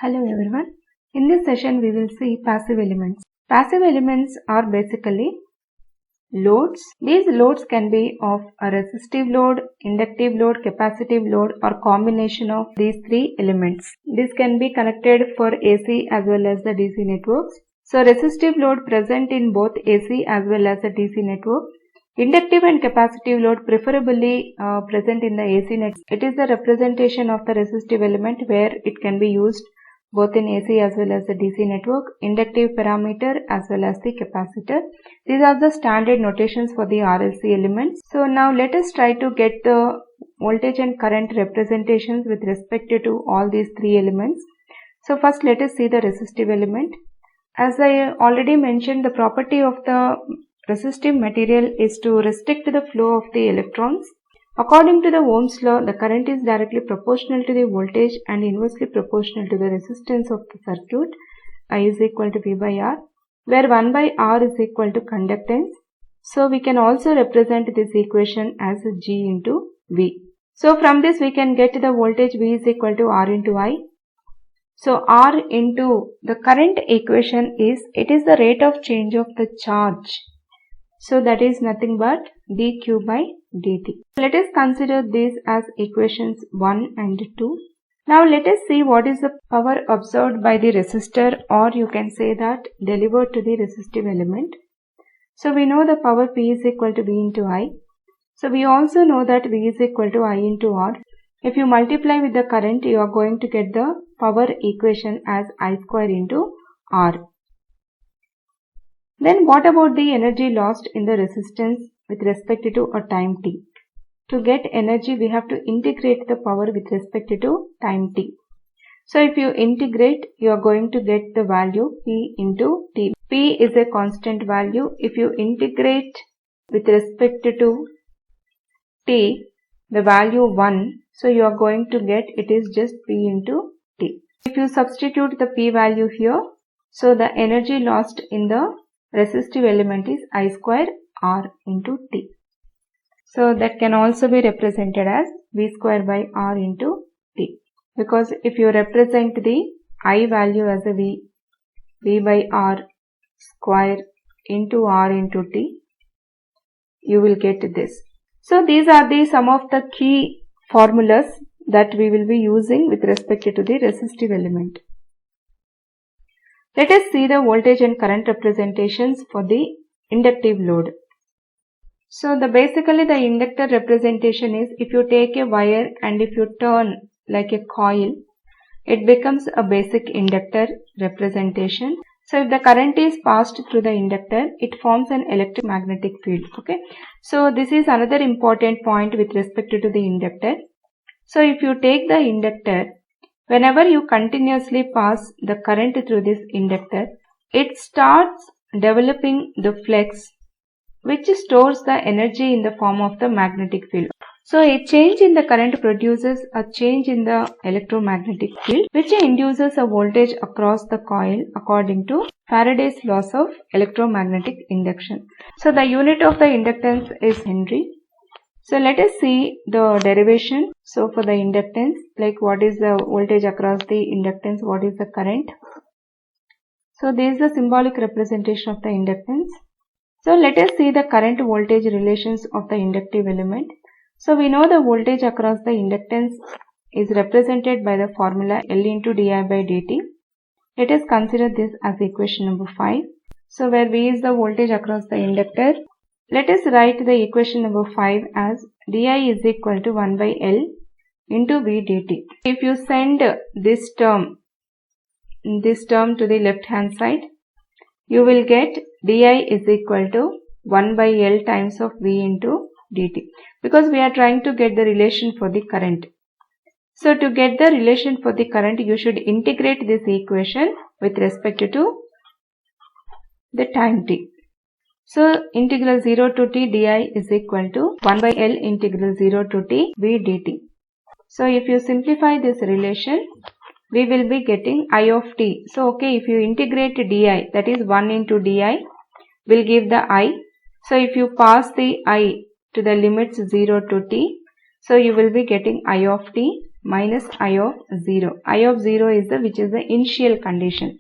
Hello everyone. In this session we will see passive elements. Passive elements are basically loads. These loads can be of a resistive load, inductive load, capacitive load or combination of these three elements. This can be connected for AC as well as the DC networks. So resistive load present in both AC as well as the DC network. Inductive and capacitive load preferably present in the AC network. It is the representation of the resistive element where it can be used both in AC as well as the DC network, inductive parameter as well as the capacitor. These are the standard notations for the RLC elements. So now let us try to get the voltage and current representations with respect to all these three elements. So first let us see the resistive element. As I already mentioned, the property of the resistive material is to restrict the flow of the electrons. According to the Ohm's law, the current is directly proportional to the voltage and inversely proportional to the resistance of the circuit. I is equal to V by R, where 1 by R is equal to conductance. So we can also represent this equation as G into V. So from this we can get the voltage V is equal to R into I. So R into the current equation is, it is the rate of change of the charge. So that is nothing but dq by dt. Let us consider these as equations 1 and 2. Now let us see what is the power absorbed by the resistor, or you can say that delivered to the resistive element. So we know the power P is equal to V into I. So we also know that V is equal to I into R. If you multiply with the current, you are going to get the power equation as I square into R. Then what about the energy lost in the resistance with respect to a time t? To get energy, we have to integrate the power with respect to time t. So if you integrate, you are going to get the value P into T. P is a constant value. If you integrate with respect to T, the value 1, so you are going to get it is just P into T. If you substitute the P value here, so the energy lost in the resistive element is I square R into T. So that can also be represented as V square by R into T. Because if you represent the I value as a V by R square into R into T, you will get this. So these are the some of the key formulas that we will be using with respect to the resistive element. Let us see the voltage and current representations for the inductive load. So basically the inductor representation is, if you take a wire and if you turn like a coil, it becomes a basic inductor representation. So if the current is passed through the inductor, it forms an electromagnetic field. Okay. So this is another important point with respect to the inductor. So if you take the inductor, whenever you continuously pass the current through this inductor, it starts developing the flux which stores the energy in the form of the magnetic field. So a change in the current produces a change in the electromagnetic field which induces a voltage across the coil according to Faraday's laws of electromagnetic induction. So the unit of the inductance is Henry. So let us see the derivation. So for the inductance, like what is the voltage across the inductance, what is the current. So this is the symbolic representation of the inductance. So let us see the current voltage relations of the inductive element. So we know the voltage across the inductance is represented by the formula L into di by dt. Let us consider this as equation number 5. So where V is the voltage across the inductor, let us write the equation number 5 as di is equal to 1 by L into V dt. If you send this term to the left hand side, you will get di is equal to 1 by L times of V into dt, because we are trying to get the relation for the current. So to get the relation for the current, you should integrate this equation with respect to the time t. So integral 0 to t di is equal to 1 by L integral 0 to t V dt. So if you simplify this relation, we will be getting I of t. So okay, if you integrate di, that is 1 into di will give the I. So if you pass the I to the limits 0 to t, so you will be getting I of t minus I of 0. I of 0 is which is the initial condition.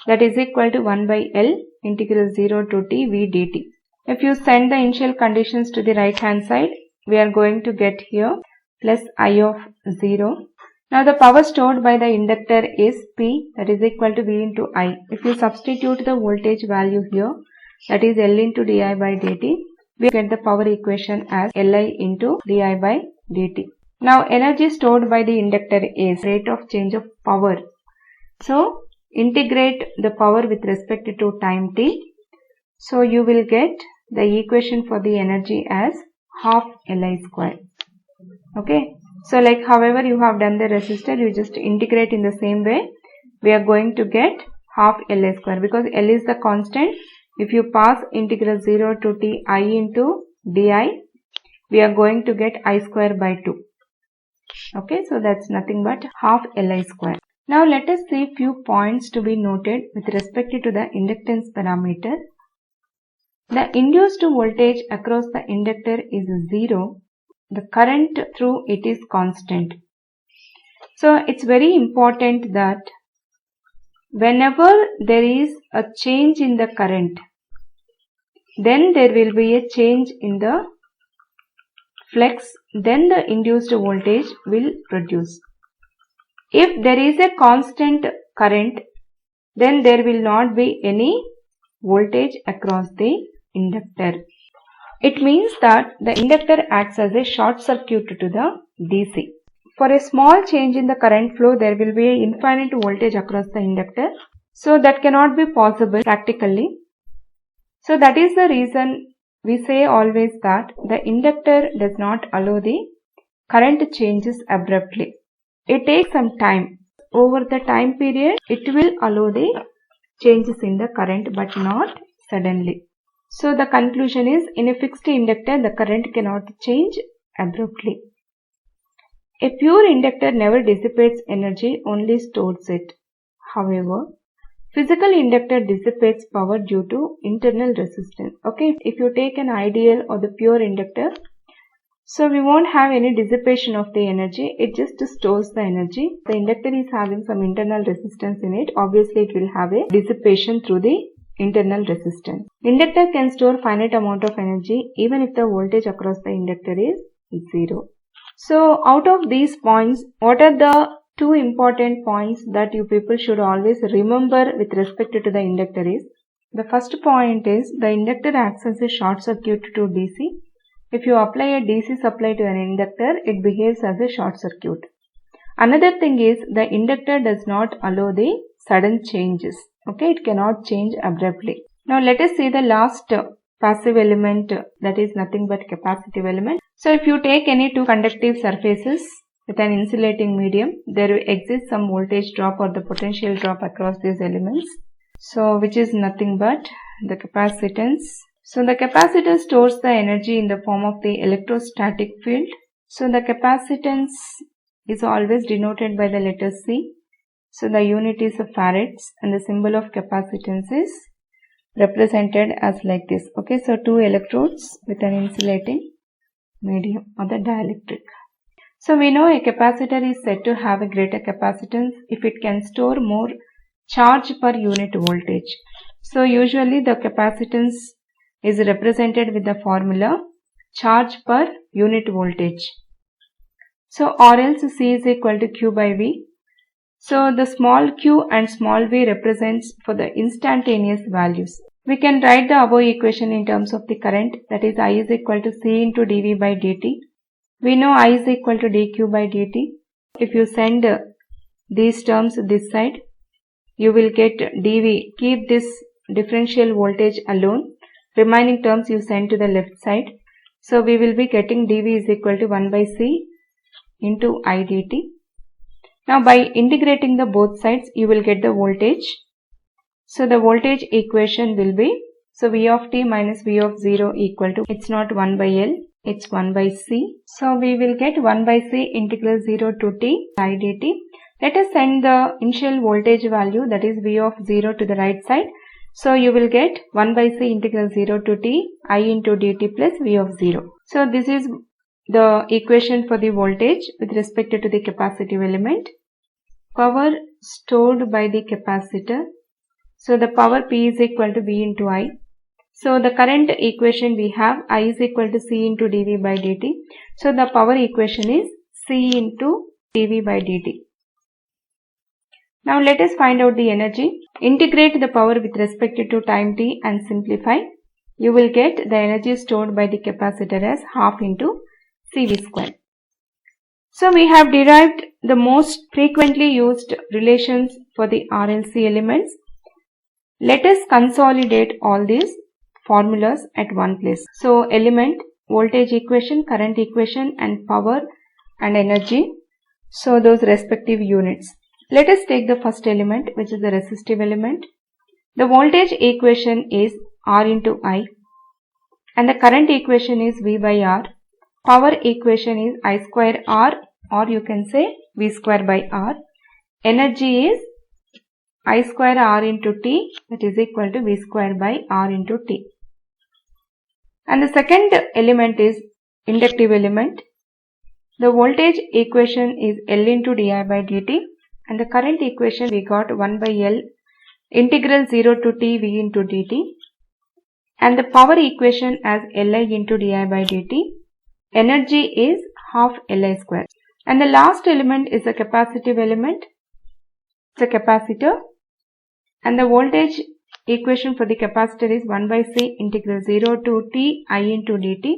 That is equal to 1 by L integral 0 to t v dt. If you send the initial conditions to the right hand side, we are going to get here plus I of 0. Now the power stored by the inductor is P, that is equal to V into I. If you substitute the voltage value here, that is L into di by dt, we get the power equation as Li into di by dt. Now energy stored by the inductor is rate of change of power. So integrate the power with respect to time t. So you will get the equation for the energy as half Li square. Okay. So like however you have done the resistor, you just integrate in the same way. We are going to get half Li square because L is the constant. If you pass integral 0 to t I into di, we are going to get I square by 2. Okay, so that's nothing but half Li square. Now let us see few points to be noted with respect to the inductance parameter. The induced voltage across the inductor is 0. The current through it is constant. So it's very important that whenever there is a change in the current, then there will be a change in the flux, then the induced voltage will produce. If there is a constant current, then there will not be any voltage across the inductor. It means that the inductor acts as a short circuit to the DC. For a small change in the current flow, there will be an infinite voltage across the inductor. So that cannot be possible practically. So that is the reason we say always that the inductor does not allow the current changes abruptly. It takes some time. Over the time period, it will allow the changes in the current but not suddenly. So the conclusion is, in a fixed inductor, the current cannot change abruptly. A pure inductor never dissipates energy, only stores it. However, physical inductor dissipates power due to internal resistance. Okay, if you take an ideal or the pure inductor, so we won't have any dissipation of the energy, it just stores the energy. The inductor is having some internal resistance in it, obviously it will have a dissipation through the internal resistance. Inductor can store finite amount of energy even if the voltage across the inductor is 0. So out of these points, what are the two important points that you people should always remember with respect to the inductor is? The first point is the inductor acts as a short circuit to DC. If you apply a DC supply to an inductor, it behaves as a short circuit. Another thing is the inductor does not allow the sudden changes. Okay, it cannot change abruptly. Now let us see the last passive element, that is nothing but capacitive element. So if you take any two conductive surfaces with an insulating medium, there will exist some voltage drop or the potential drop across these elements. So which is nothing but the capacitance. So the capacitor stores the energy in the form of the electrostatic field. So the capacitance is always denoted by the letter C. So the unit is farads and the symbol of capacitance is represented as like this. Okay, so two electrodes with an insulating medium or the dielectric. So we know a capacitor is said to have a greater capacitance if it can store more charge per unit voltage. So usually the capacitance is represented with the formula charge per unit voltage. So or else C is equal to Q by V. So the small q and small v represents for the instantaneous values. We can write the above equation in terms of the current, that is I is equal to C into dV by dt. We know I is equal to dq by dt. If you send these terms this side, you will get dV. Keep this differential voltage alone. Remaining terms you send to the left side. So we will be getting dV is equal to 1 by C into I dt. Now by integrating the both sides, you will get the voltage. So the voltage equation will be, so V of t minus V of 0 equal to, it's not 1 by L, it's 1 by C. So we will get 1 by C integral 0 to t I dt. Let us send the initial voltage value, that is V of 0, to the right side. So you will get 1 by C integral 0 to t I into dt plus V of 0. So this is the equation for the voltage with respect to the capacitive element. Power stored by the capacitor. So the power P is equal to V into I. So the current equation we have I is equal to C into dV by dt. So the power equation is C into dV by dt. Now let us find out the energy. Integrate the power with respect to time t and simplify. You will get the energy stored by the capacitor as half into CV square. So we have derived the most frequently used relations for the RLC elements. Let us consolidate all these formulas at one place. So element, voltage equation, current equation and power and energy. So those respective units. Let us take the first element, which is the resistive element. The voltage equation is R into I and the current equation is V by R. Power equation is I square R, or you can say V square by R. Energy is I square R into T, that is equal to V square by R into T. And the second element is inductive element. The voltage equation is L into di by dt and the current equation we got 1 by L integral 0 to T V into dt, and the power equation as Li into di by dt. Energy is half Li square. And the last element is a capacitive element. It's a capacitor, and the voltage equation for the capacitor is 1 by C integral 0 to T I into dt,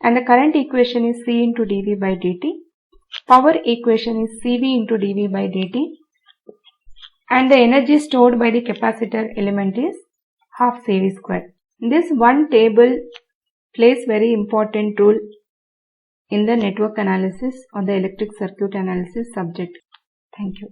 and the current equation is C into dV by dt. Power equation is CV into dV by dt, and the energy stored by the capacitor element is half CV square. This one table plays very important role in the network analysis or the electric circuit analysis subject. Thank you.